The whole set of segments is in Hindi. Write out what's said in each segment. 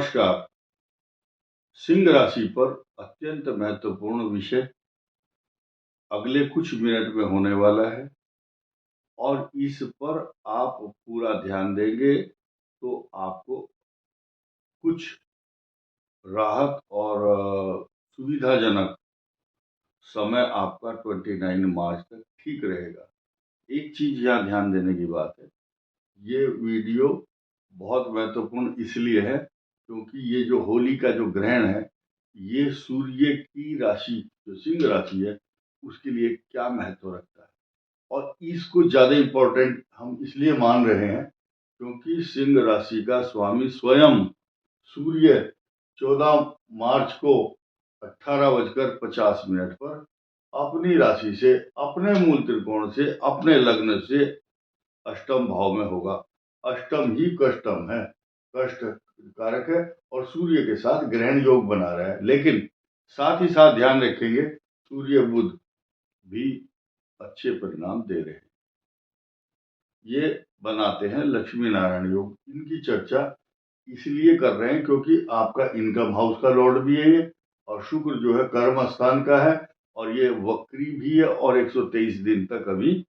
नमस्कार। सिंह राशि पर अत्यंत महत्वपूर्ण विषय अगले कुछ मिनट में होने वाला है और इस पर आप पूरा ध्यान देंगे तो आपको कुछ राहत और सुविधाजनक समय आपका 29 मार्च तक ठीक रहेगा। एक चीज यहाँ ध्यान देने की बात है, ये वीडियो बहुत महत्वपूर्ण इसलिए है क्योंकि ये जो होली का जो ग्रहण है, ये सूर्य की राशि जो सिंह राशि है उसके लिए क्या महत्व रखता है और इसको ज्यादा इम्पोर्टेंट हम इसलिए मान रहे हैं क्योंकि सिंह राशि का स्वामी स्वयं सूर्य 14 मार्च को 18:50 पर अपनी राशि से, अपने मूल त्रिकोण से, अपने लग्न से अष्टम भाव में होगा। अष्टम ही कष्टम है, कष्ट कारक है और सूर्य के साथ ग्रहण योग बना रहा है। लेकिन साथ ही साथ ध्यान रखेंगे सूर्य बुध भी अच्छे परिणाम दे रहे हैं, ये बनाते हैं लक्ष्मी नारायण योग। इनकी चर्चा इसलिए कर रहे हैं क्योंकि आपका इनकम हाउस का लॉर्ड भी है ये, और शुक्र जो है कर्म स्थान का है और ये वक्री भी है और 123 दिन तक, अभी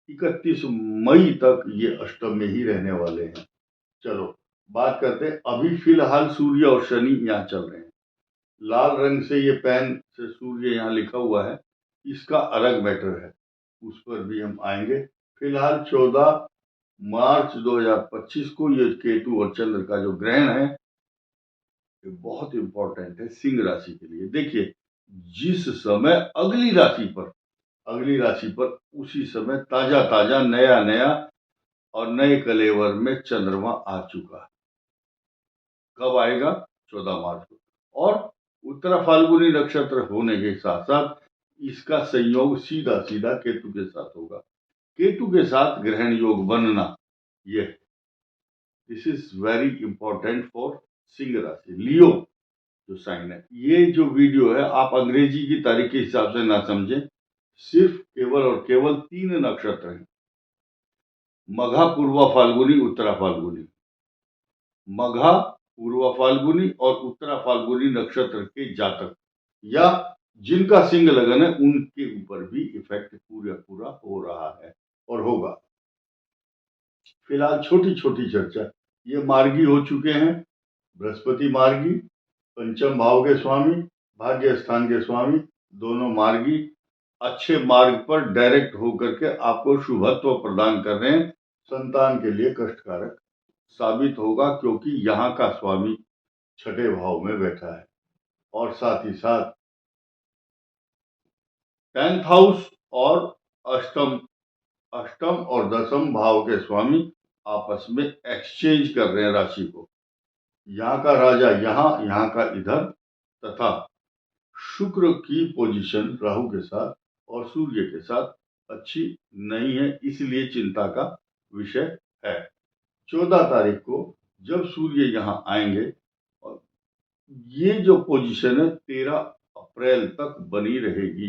31 मई तक ये अष्टम में ही रहने वाले हैं। चलो बात करते हैं। अभी फिलहाल सूर्य और शनि यहाँ चल रहे हैं। लाल रंग से ये पेन से सूर्य यहाँ लिखा हुआ है, इसका अलग मैटर है, उस पर भी हम आएंगे। फिलहाल 14 मार्च 2025 को ये केतु और चंद्र का जो ग्रहण है ये बहुत इंपॉर्टेंट है सिंह राशि के लिए। देखिए, जिस समय अगली राशि पर उसी समय ताजा ताजा नया नया और नए कलेवर में चंद्रमा आ चुका है। कब आएगा? 14 मार्च को। और उत्तरा फाल्गुनी नक्षत्र होने के साथ साथ इसका संयोग सीधा सीधा केतु के साथ होगा। केतु के साथ ग्रहण योग बनना, ये this is very important for Singh राशि, लियो जो साइन है। ये जो वीडियो है आप अंग्रेजी की तारीख के हिसाब से ना समझें, सिर्फ केवल और केवल 3 नक्षत्र हैं, मघा, पूर्वा फाल्गुनी, उत्तरा फाल्गुनी। मघा, पूर्वा फाल्गुनी और उत्तरा फाल्गुनी नक्षत्र के जातक या जिनका सिंह लगन है उनके ऊपर भी इफेक्ट पूरा हो रहा है और होगा। फिलहाल छोटी छोटी चर्चा, ये मार्गी हो चुके हैं, बृहस्पति मार्गी, पंचम भाव के स्वामी, भाग्य स्थान के स्वामी, दोनों मार्गी अच्छे मार्ग पर डायरेक्ट होकर के आपको शुभत्व प्रदान कर रहे हैं। संतान के लिए कष्टकारक साबित होगा क्योंकि यहाँ का स्वामी छठे भाव में बैठा है और साथ ही साथ 10th हाउस और अष्टम और 10th भाव के स्वामी आपस में एक्सचेंज कर रहे हैं राशि को। यहाँ का राजा यहाँ का इधर, तथा शुक्र की पोजीशन राहु के साथ और सूर्य के साथ अच्छी नहीं है, इसलिए चिंता का विषय है। 14 तारीख को जब सूर्य यहाँ आएंगे और ये जो पोजीशन है 13 अप्रैल तक बनी रहेगी।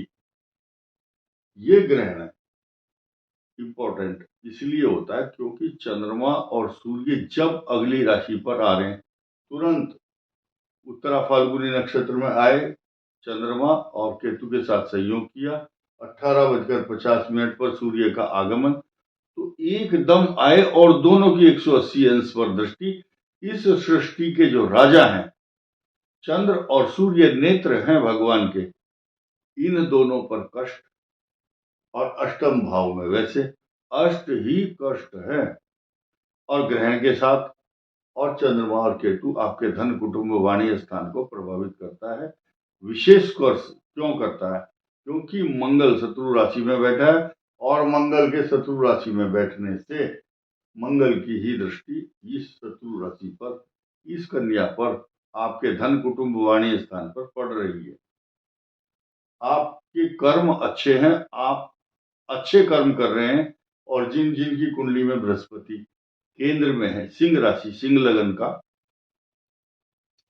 ये ग्रहण है इंपॉर्टेंट इसलिए होता है क्योंकि चंद्रमा और सूर्य जब अगली राशि पर आ रहे हैं, तुरंत उत्तरा फाल्गुनी नक्षत्र में आए, चंद्रमा और केतु के साथ संयोग किया, 18:50 पर सूर्य का आगमन, तो एकदम आए और दोनों की 180 अंश पर दृष्टि। इस सृष्टि के जो राजा हैं चंद्र और सूर्य, नेत्र हैं भगवान के, इन दोनों पर कष्ट और अष्टम भाव में, वैसे अष्ट ही कष्ट है, और ग्रहण के साथ और चंद्रमा और केतु आपके धन कुटुंब वाणी स्थान को प्रभावित करता है। विशेष क्यों करता है? क्योंकि मंगल शत्रु राशि में बैठा है और मंगल के शत्रु राशि में बैठने से मंगल की ही दृष्टि इस शत्रु राशि पर, इस कन्या पर, आपके धन कुटुंब वाणी स्थान पर पड़ रही है। आपके कर्म अच्छे हैं, आप अच्छे कर्म कर रहे हैं, और जिनकी कुंडली में बृहस्पति केंद्र में है, सिंह राशि, सिंह लगन का,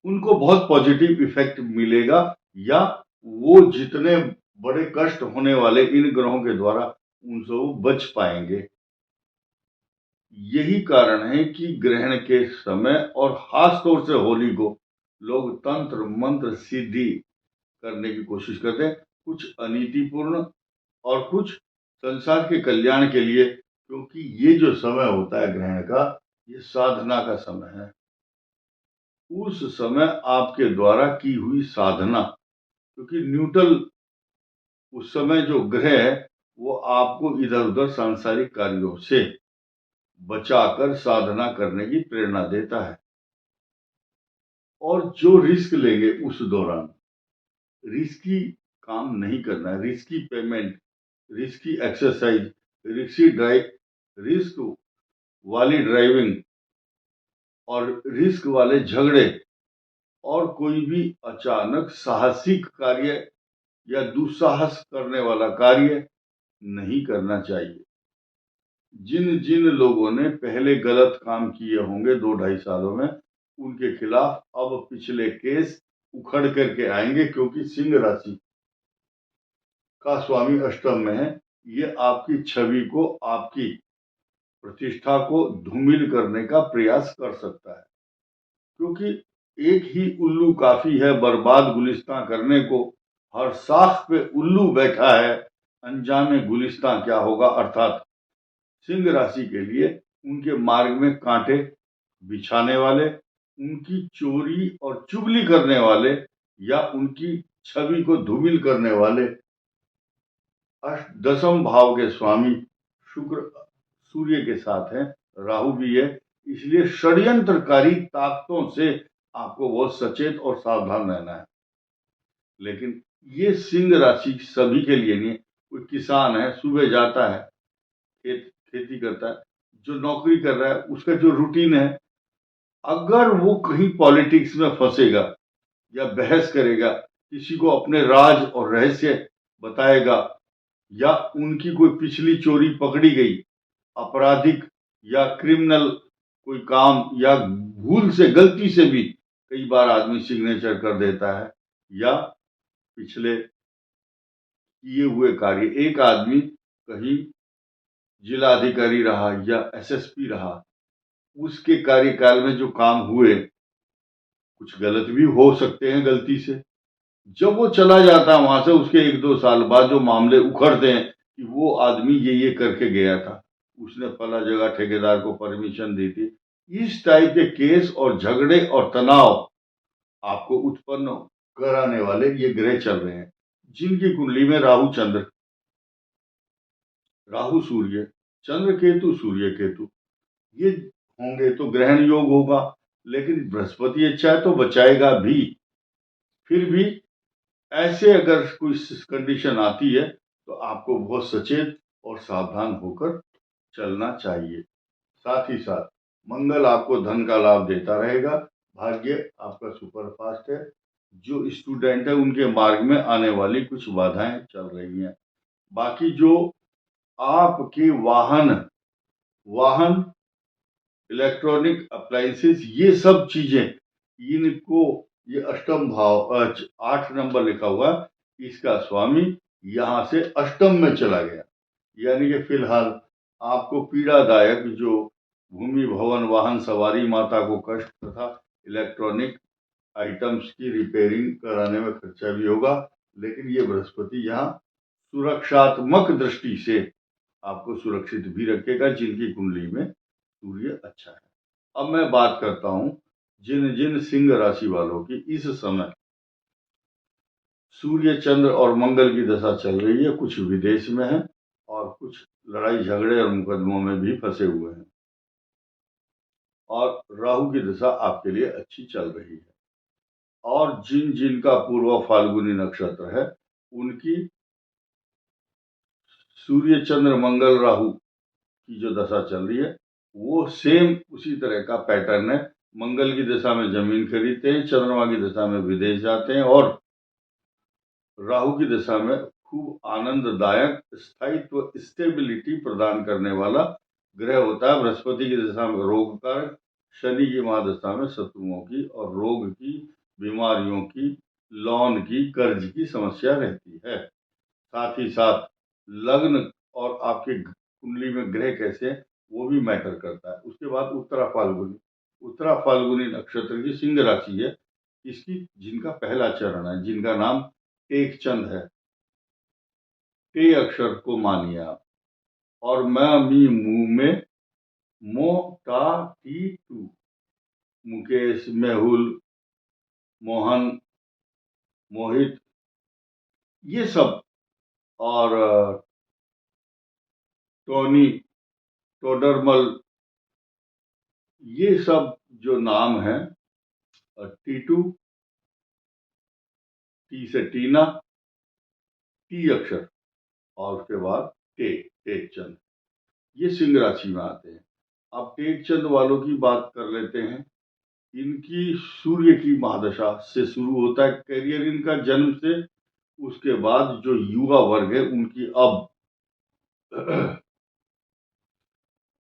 उनको बहुत पॉजिटिव इफेक्ट मिलेगा, या वो जितने बड़े कष्ट होने वाले इन ग्रहों के द्वारा उनसे वो बच पाएंगे। यही कारण है कि ग्रहण के समय और खास तौर से होली को लोग तंत्र मंत्र सिद्धि करने की कोशिश करते हैं, कुछ अनीतिपूर्ण और कुछ संसार के कल्याण के लिए, क्योंकि ये जो समय होता है ग्रहण का, ये साधना का समय है। उस समय आपके द्वारा की हुई साधना, क्योंकि न्यूट्रल उस समय जो ग्रह है वो आपको इधर उधर सांसारिक कार्यों से बचाकर साधना करने की प्रेरणा देता है। और जो रिस्क लेंगे उस दौरान, रिस्की काम नहीं करना है, risky payment, risky exercise, risk वाली ड्राइविंग और रिस्क वाले झगड़े और कोई भी अचानक साहसिक कार्य या दुस्साहस करने वाला कार्य नहीं करना चाहिए। जिन जिन लोगों ने पहले गलत काम किए होंगे 2-2.5 सालों में, उनके खिलाफ अब पिछले केस उखड़ करके आएंगे, क्योंकि सिंह राशि का स्वामी अष्टम में है। ये आपकी छवि को, आपकी प्रतिष्ठा को धूमिल करने का प्रयास कर सकता है, क्योंकि एक ही उल्लू काफी है बर्बाद गुलिस्तां करने को। हर साख पे उल्लू बैठा है, अंजामे गुलिस्तां क्या होगा। अर्थात सिंह राशि के लिए उनके मार्ग में कांटे बिछाने वाले, उनकी चोरी और चुगली करने वाले या उनकी छवि को धूमिल करने वाले दसम भाव के स्वामी शुक्र सूर्य के साथ है, राहु भी है। इसलिए षड्यंत्रकारी ताकतों से आपको बहुत सचेत और सावधान रहना है। लेकिन ये सिंह राशि सभी के लिए नहीं है। कोई किसान है, सुबह जाता है, खेती करता है, जो नौकरी कर रहा है उसका जो रूटीन है, अगर वो कहीं पॉलिटिक्स में फंसेगा या बहस करेगा, किसी को अपने राज और रहस्य बताएगा, या उनकी कोई पिछली चोरी पकड़ी गई, आपराधिक या क्रिमिनल कोई काम, या भूल से गलती से भी कई बार आदमी सिग्नेचर कर देता है, या पिछले किए हुए कार्य, एक आदमी कहीं जिला अधिकारी रहा या एसएसपी रहा, उसके कार्यकाल में जो काम हुए, कुछ गलत भी हो सकते हैं गलती से, जब वो चला जाता है वहां से, उसके 1-2 साल बाद जो मामले उखड़ते हैं कि वो आदमी ये करके गया था, उसने फला जगह ठेकेदार को परमिशन दी थी। इस टाइप के केस और झगड़े और तनाव आपको उत्पन्न कराने वाले ये ग्रह चल रहे हैं। जिनकी कुंडली में राहु चंद्र, राहु सूर्य, चंद्र केतु, सूर्य केतु ये होंगे तो ग्रहण योग होगा। लेकिन बृहस्पति अच्छा है तो बचाएगा भी। फिर भी ऐसे अगर कोई कंडीशन आती है तो आपको बहुत सचेत और सावधान होकर चलना चाहिए। साथ ही साथ मंगल आपको धन का लाभ देता रहेगा। भाग्य आपका सुपरफास्ट है। जो स्टूडेंट है उनके मार्ग में आने वाली कुछ बाधाएं चल रही हैं। बाकी जो आपके वाहन इलेक्ट्रॉनिक अप्लायंसेस, ये सब चीजें, इनको ये अष्टम भाव 8 नंबर लिखा हुआ, इसका स्वामी यहाँ से अष्टम में चला गया। यानी कि फिलहाल आपको पीड़ादायक जो भूमि भवन वाहन सवारी, माता को कष्ट तथा इलेक्ट्रॉनिक आइटम्स की रिपेयरिंग कराने में खर्चा भी होगा। लेकिन ये बृहस्पति यहाँ सुरक्षात्मक दृष्टि से आपको सुरक्षित भी रखेगा, जिनकी कुंडली में सूर्य अच्छा है। अब मैं बात करता हूं जिन जिन सिंह राशि वालों की इस समय सूर्य चंद्र और मंगल की दशा चल रही है। कुछ विदेश में है और कुछ लड़ाई झगड़े और मुकदमों में भी फंसे हुए हैं। और राहु की दशा आपके लिए अच्छी चल रही है। और जिन जिन का पूर्व फाल्गुनी नक्षत्र है, उनकी सूर्य चंद्र मंगल राहु की जो दशा चल रही है, वो सेम उसी तरह का पैटर्न है। मंगल की दशा में जमीन खरीदते हैं, चंद्रमा की दशा में विदेश जाते हैं, और राहु की दशा में खूब आनंददायक स्थायित्व स्टेबिलिटी प्रदान करने वाला ग्रह होता है। बृहस्पति की दशा में रोग कारक, शनि की महादशा में शत्रुओं की और रोग की, बीमारियों की, लोन की, कर्ज की समस्या रहती है। साथ ही साथ लग्न और आपके कुंडली में ग्रह कैसे, वो भी मैटर करता है। उसके बाद उत्तरा फाल्गुनी नक्षत्र की सिंह राशि है, इसकी जिनका पहला चरण है, जिनका नाम टेकचंद है, टे अक्षर को मानिए आप, और मैं मी मुंह में मो टा टी टू, मुकेश, मेहुल, मोहन, मोहित, ये सब, और टोनी, टोडरमल, ये सब जो नाम है, टीटू, टी से टीना, टी अक्षर, और उसके बाद टेकचंद, ये सिंह राशि में आते हैं। अब टेकचंद वालों की बात कर लेते हैं। इनकी सूर्य की महादशा से शुरू होता है करियर इनका जन्म से। उसके बाद जो युवा वर्ग है उनकी अब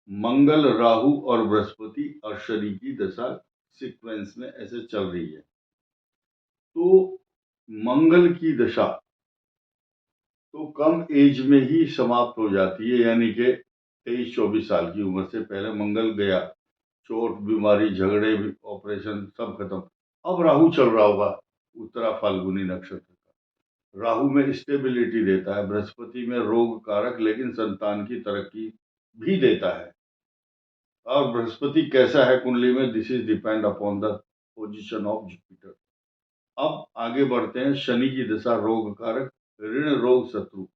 मंगल, राहु और बृहस्पति और शनि की दशा सीक्वेंस में ऐसे चल रही है। तो मंगल की दशा तो कम एज में ही समाप्त हो जाती है, यानी कि 23-24 साल की उम्र से पहले मंगल गया, चोट, बीमारी, झगड़े, ऑपरेशन सब खत्म। अब राहु चल रहा होगा उत्तरा फाल्गुनी नक्षत्र का। राहु में स्टेबिलिटी देता है, बृहस्पति में रोग कारक लेकिन संतान की तरक्की भी देता है। और बृहस्पति कैसा है कुंडली में, this is depend upon the position of Jupiter. अब आगे बढ़ते हैं। शनि की दशा रोग कारक, ऋण, रोग, शत्रु,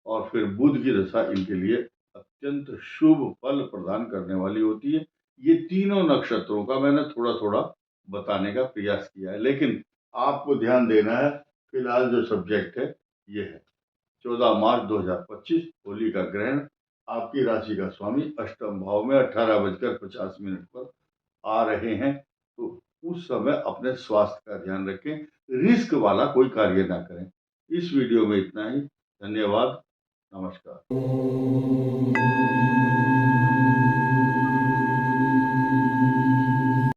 और फिर बुध की दशा इनके लिए अत्यंत शुभ फल प्रदान करने वाली होती है। ये तीनों नक्षत्रों का मैंने थोड़ा थोड़ा बताने का प्रयास किया है, लेकिन आपको ध्यान देना है, फिलहाल जो सब्जेक्ट है ये है 14 मार्च 2025 होली का ग्रहण आपकी राशि का स्वामी अष्टम भाव में 18:50 पर आ रहे हैं। तो उस समय अपने स्वास्थ्य का ध्यान रखें, रिस्क वाला कोई कार्य ना करें। इस वीडियो में इतना ही। धन्यवाद, नमस्कार।